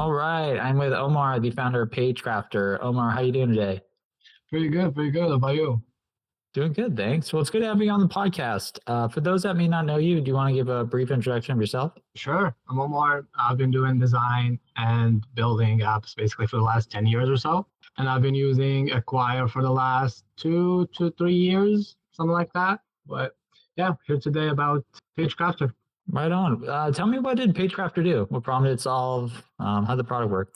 All right. I'm with Omar, the founder of PageCrafter. Omar, how you doing today? Pretty good, pretty good. How about you? Doing good, thanks. Well, it's good to have you on the podcast. For those that may not know you, do you want to give a brief introduction of yourself? Sure. I'm Omar. I've been doing design and building apps basically for the last 10 years or so. And I've been using Acquire for the last 2 to 3 years, something like that. But yeah, here today about PageCrafter. Right on. Tell me, what did PageCrafter do? What problem did it solve? How did the product work?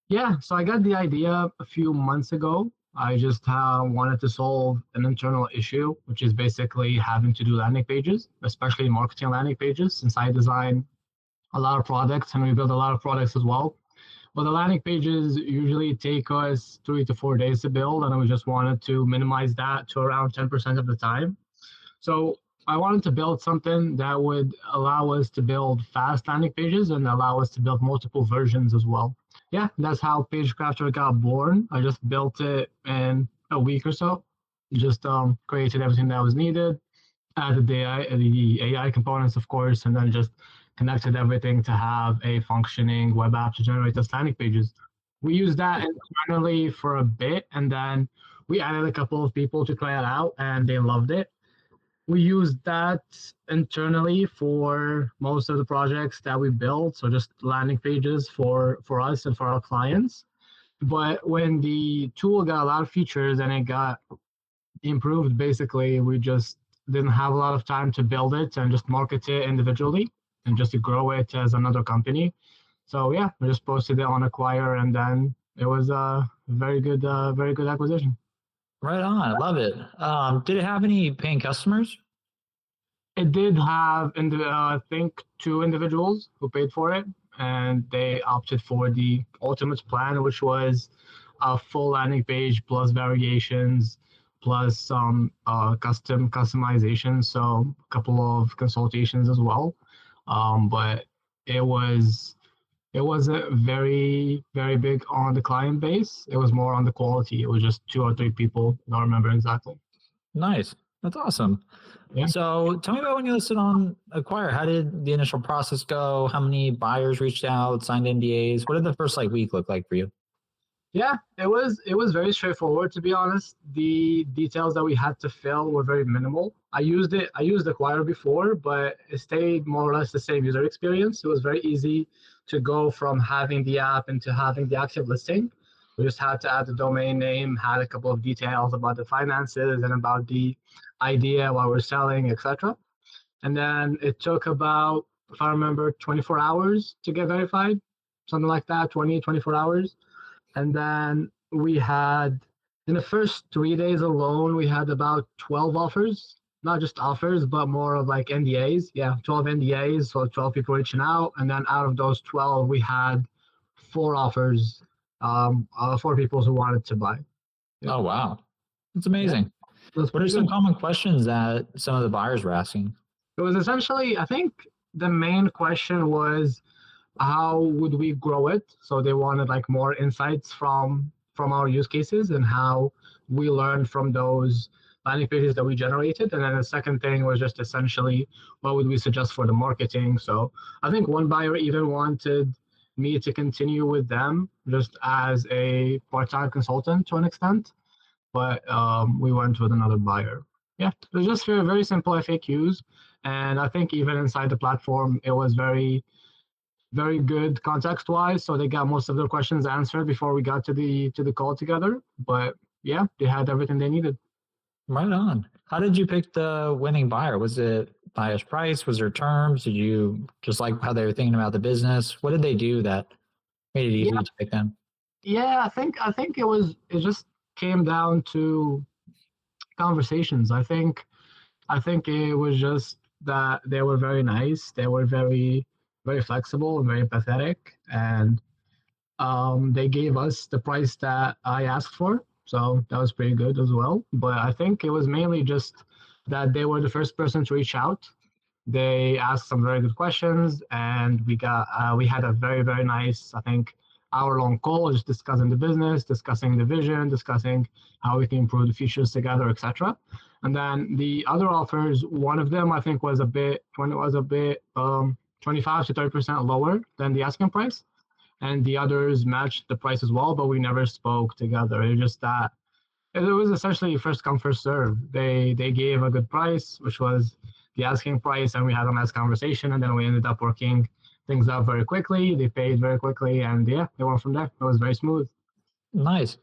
Yeah, so I got the idea a few months ago. I just wanted to solve an internal issue, which is basically having to do landing pages, especially marketing landing pages, since I design a lot of products and we build a lot of products as well. But the landing pages usually take us 3 to 4 days to build, and we just wanted to minimize that to around 10% of the time. So I wanted to build something that would allow us to build fast landing pages and allow us to build multiple versions as well. Yeah, that's how PageCrafter got born. I just built it in a week or so. Just created everything that was needed, added the AI components, of course, and then just connected everything to have a functioning web app to generate those landing pages. We used that internally for a bit, and then we added a couple of people to try it out, and they loved it. We used that internally for most of the projects that we built, so just landing pages for us and for our clients. But when the tool got a lot of features and it got improved, basically, we just didn't have a lot of time to build it and just market it individually and just to grow it as another company. So yeah, we just posted it on Acquire, and then it was a very good acquisition. Right on. I love it. Did it have any paying customers? It did have, I think, 2 individuals who paid for it, and they opted for the ultimate plan, which was a full landing page plus variations, plus some customization, so a couple of consultations as well. But it wasn't very big on the client base. It was more on the quality. It was just 2 or 3 people. I don't remember exactly. Nice. That's awesome. Yeah. So tell me about when you listed on Acquire. How did the initial process go? How many buyers reached out, signed NDAs? What did the first week look like for you? Yeah, it was very straightforward, to be honest. The details that we had to fill were very minimal. I used Acquire before, but it stayed more or less the same user experience. It was very easy to go from having the app into having the active listing. We just had to add the domain name, had a couple of details about the finances and about the idea, what we're selling, etc. And then it took about, if I remember, 24 hours to get verified, something like that, 24 hours. And then we had, in the first 3 days alone, we had about 12 offers, not just offers, but more of like NDAs. Yeah, 12 NDAs, so 12 people reaching out. And then out of those 12, we had 4 offers, 4 people who wanted to buy. Yeah. Oh, wow. That's amazing. Yeah, what are some common questions that some of the buyers were asking? It was essentially, I think the main question was, how would we grow it? So they wanted like more insights from our use cases and how we learned from those landing pages that we generated. And then the second thing was just essentially, what would we suggest for the marketing? So I think one buyer even wanted me to continue with them just as a part-time consultant to an extent, but we went with another buyer. Yeah, it was just very, very simple FAQs. And I think even inside the platform, it was very good context-wise. So they got most of their questions answered before we got to the call together. But yeah, they had everything they needed. Right on. How did you pick the winning buyer? Was it buyer's price? Was there terms? Did you just like how they were thinking about the business? What did they do that made it easy to pick them? Yeah, I think it just came down to conversations. I think it was just that they were very nice. They were very flexible and very empathetic, and they gave us the price that I asked for, so that was pretty good as well. But I think it was mainly just that they were the first person to reach out. They asked some very good questions, and we had a very, very nice, I think, hour-long call, just discussing the business, discussing the vision, discussing how we can improve the features together, etc. And then the other offers, one of them I think was a bit 25 to 30% lower than the asking price. and the others matched the price as well, but we never spoke together. It was just that it was essentially first come first serve. They gave a good price, which was the asking price, and we had a nice conversation, and then we ended up working things out very quickly. They paid very quickly, and yeah, they went from there. It was very smooth. Nice.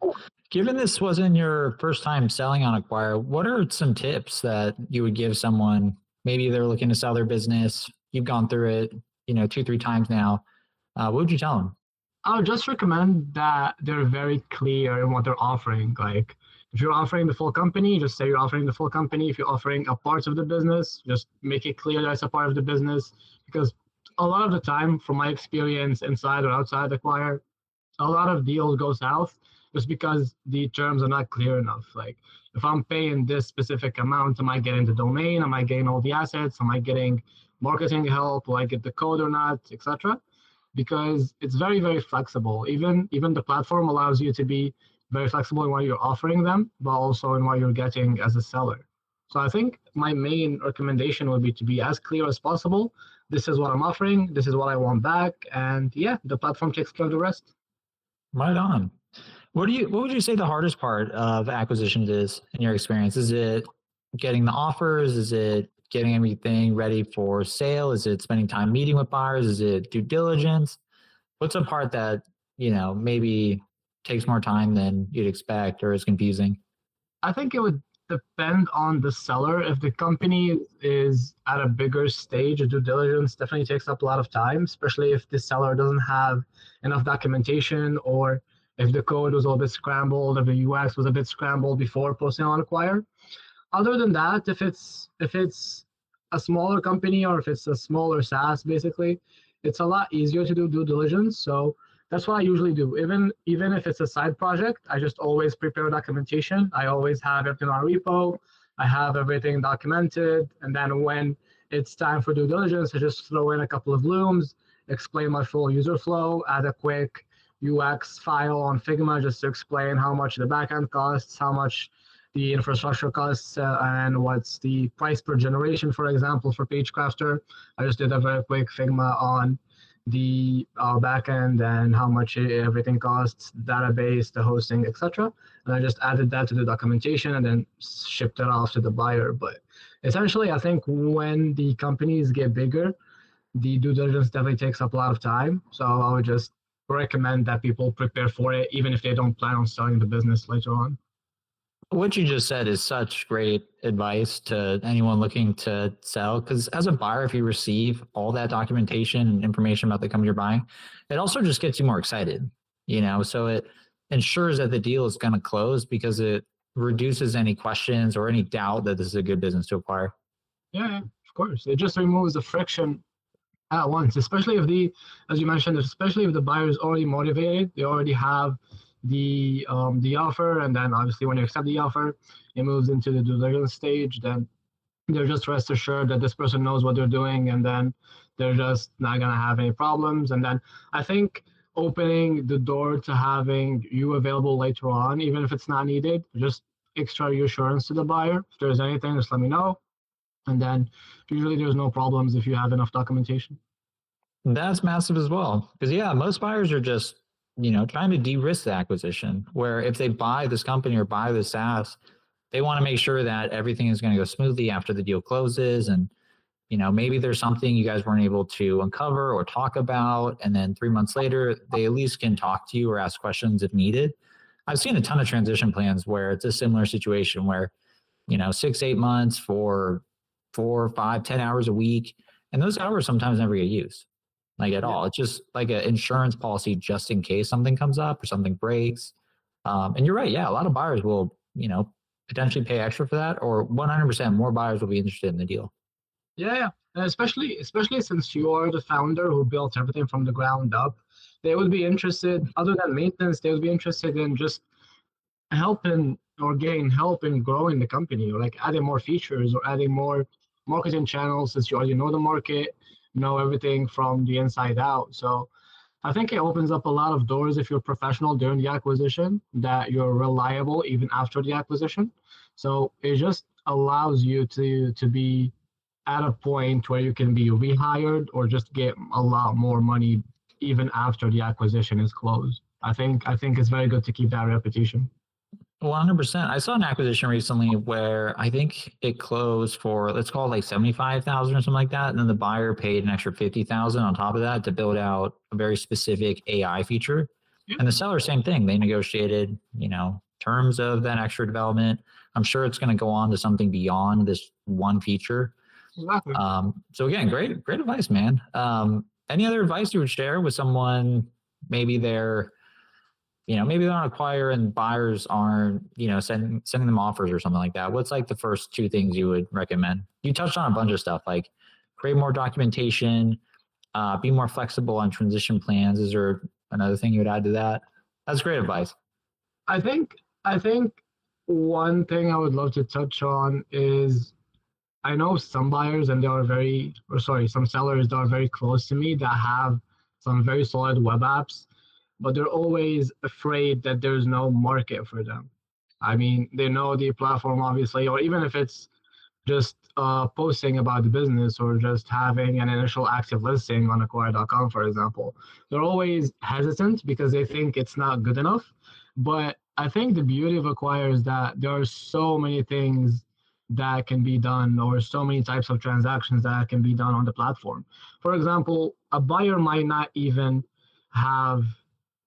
Given this wasn't your first time selling on Acquire, what are some tips that you would give someone? Maybe they're looking to sell their business. You've gone through it, 2, 3 times now. What would you tell them? I would just recommend that they're very clear in what they're offering. Like, if you're offering the full company, just say you're offering the full company. If you're offering a part of the business, just make it clear that it's a part of the business. Because a lot of the time, from my experience inside or outside Acquire, a lot of deals go south just because the terms are not clear enough. Like, if I'm paying this specific amount, am I getting the domain? Am I getting all the assets? Am I getting marketing help? Will I get the code or not, etc.? Because it's very, very flexible. Even the platform allows you to be very flexible in what you're offering them, but also in what you're getting as a seller. So I think my main recommendation would be to be as clear as possible. This is what I'm offering. This is what I want back. And yeah, the platform takes care of the rest. Right on. What would you say the hardest part of acquisitions is in your experience? Is it getting the offers? Is it getting everything ready for sale? Is it spending time meeting with buyers? Is it due diligence? What's a part that, maybe takes more time than you'd expect or is confusing? I think it would depend on the seller. If the company is at a bigger stage, due diligence definitely takes up a lot of time, especially if the seller doesn't have enough documentation, or if the code was a bit scrambled, if the UX was a bit scrambled before posting on Acquire. Other than that, if it's a smaller company, or if it's a smaller SaaS, basically, it's a lot easier to do due diligence. So that's what I usually do. Even if it's a side project, I just always prepare documentation. I always have everything on repo. I have everything documented. And then when it's time for due diligence, I just throw in a couple of looms, explain my full user flow, add a quick UX file on Figma just to explain how much the backend costs, how much the infrastructure costs, and what's the price per generation, for example, for PageCrafter. I just did a very quick Figma on the backend and how much everything costs, database, the hosting, etc. And I just added that to the documentation and then shipped it off to the buyer. But essentially, I think when the companies get bigger, the due diligence definitely takes up a lot of time. So I would just recommend that people prepare for it, even if they don't plan on starting the business later on. What you just said is such great advice to anyone looking to sell. Because as a buyer, if you receive all that documentation and information about the company you're buying, it also just gets you more excited, so it ensures that the deal is going to close because it reduces any questions or any doubt that this is a good business to acquire. Yeah, of course. It just removes the friction at once, especially as you mentioned, especially if the buyer is already motivated, they already have the offer, and then obviously when you accept the offer, it moves into the due diligence stage. Then they're just rest assured that this person knows what they're doing, and then they're just not gonna have any problems. And then I think opening the door to having you available later on, even if it's not needed, just extra reassurance to the buyer. If there's anything, just let me know. And then usually there's no problems if you have enough documentation. That's massive as well. Because most buyers are just, trying to de-risk the acquisition, where if they buy this company or buy the SaaS, they want to make sure that everything is going to go smoothly after the deal closes. And, maybe there's something you guys weren't able to uncover or talk about. And then 3 months later, they at least can talk to you or ask questions if needed. I've seen a ton of transition plans where it's a similar situation where, 6, 8 months for 4, 5, 10 hours a week. And those hours sometimes never get used. At all. It's just like an insurance policy just in case something comes up or something breaks. And you're right. Yeah, a lot of buyers will, potentially pay extra for that, or 100% more buyers will be interested in the deal. Yeah, and especially since you are the founder who built everything from the ground up, they would be interested. Other than maintenance, they would be interested in just helping or getting help in growing the company, or like adding more features or adding more marketing channels, since you already know the market, know everything from the inside out. So I think it opens up a lot of doors if you're professional during the acquisition, that you're reliable even after the acquisition. So it just allows you to be at a point where you can be rehired or just get a lot more money even after the acquisition is closed. I think it's very good to keep that reputation. 100%. I saw an acquisition recently where I think it closed for, let's call it like 75,000 or something like that. And then the buyer paid an extra 50,000 on top of that to build out a very specific AI feature. Yeah. And the seller, same thing. They negotiated, terms of that extra development. I'm sure it's going to go on to something beyond this one feature. Exactly. So again, great advice, man. Any other advice you would share with someone? Maybe they're on acquire and buyers aren't, sending them offers or something like that. What's like the first two things you would recommend? You touched on a bunch of stuff like create more documentation, be more flexible on transition plans. Is there another thing you would add to that? That's great advice. I think one thing I would love to touch on is I know some buyers and some sellers that are very close to me that have some very solid web apps, but they're always afraid that there's no market for them. I mean, they know the platform, obviously, or even if it's just posting about the business or just having an initial active listing on acquire.com, for example, they're always hesitant because they think it's not good enough. But I think the beauty of Acquire is that there are so many things that can be done, or so many types of transactions that can be done on the platform. For example, a buyer might not even have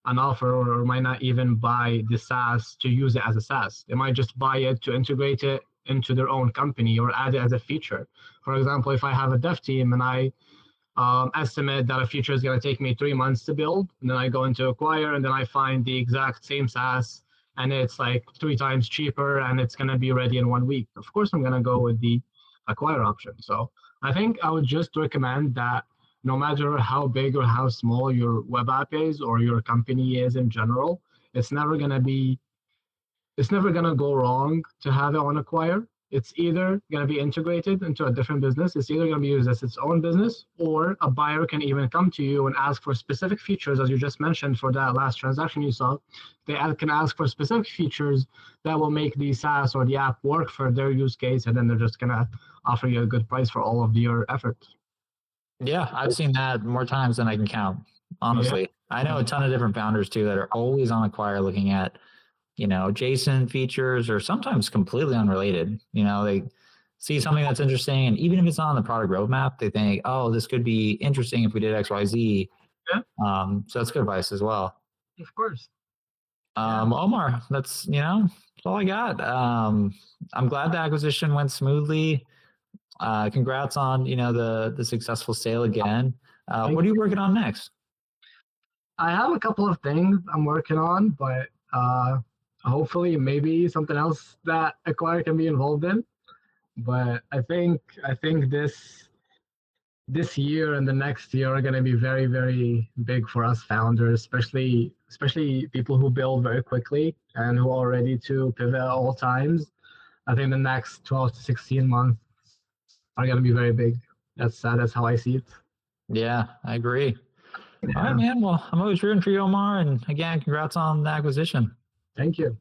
an offer or might not even buy the SaaS to use it as a SaaS. They might just buy it to integrate it into their own company or add it as a feature. For example, if I have a dev team and I estimate that a feature is going to take me 3 months to build, and then I go into Acquire and then I find the exact same SaaS and it's like 3 times cheaper and it's going to be ready in 1 week. Of course, I'm going to go with the Acquire option. So I think I would just recommend that no matter how big or how small your web app is or your company is in general, it's never going to go wrong to have it on Acquire. It's either going to be integrated into a different business, it's either going to be used as its own business, or a buyer can even come to you and ask for specific features, as you just mentioned for that last transaction you saw. They can ask for specific features that will make the SaaS or the app work for their use case, and then they're just going to offer you a good price for all of your effort. Yeah, I've seen that more times than I can count, honestly. Yeah. I know a ton of different founders too that are always on Acquire looking at adjacent features or sometimes completely unrelated. They see something that's interesting, and even if it's not on the product roadmap, they think, oh, this could be interesting if we did X, Y, Z. Yeah. So that's good advice as well. Of course. Omar, that's all I got. I'm glad the acquisition went smoothly. Congrats on the successful sale again. What are you working on next? I have a couple of things I'm working on, but hopefully maybe something else that Acquire can be involved in. But I think this year and the next year are going to be very, very big for us founders, especially people who build very quickly and who are ready to pivot at all times. I think the next 12 to 16 months are going to be very big. That's how I see it. Yeah, I agree. Yeah. All right, man. Well, I'm always rooting for you, Omar. And again, congrats on the acquisition. Thank you.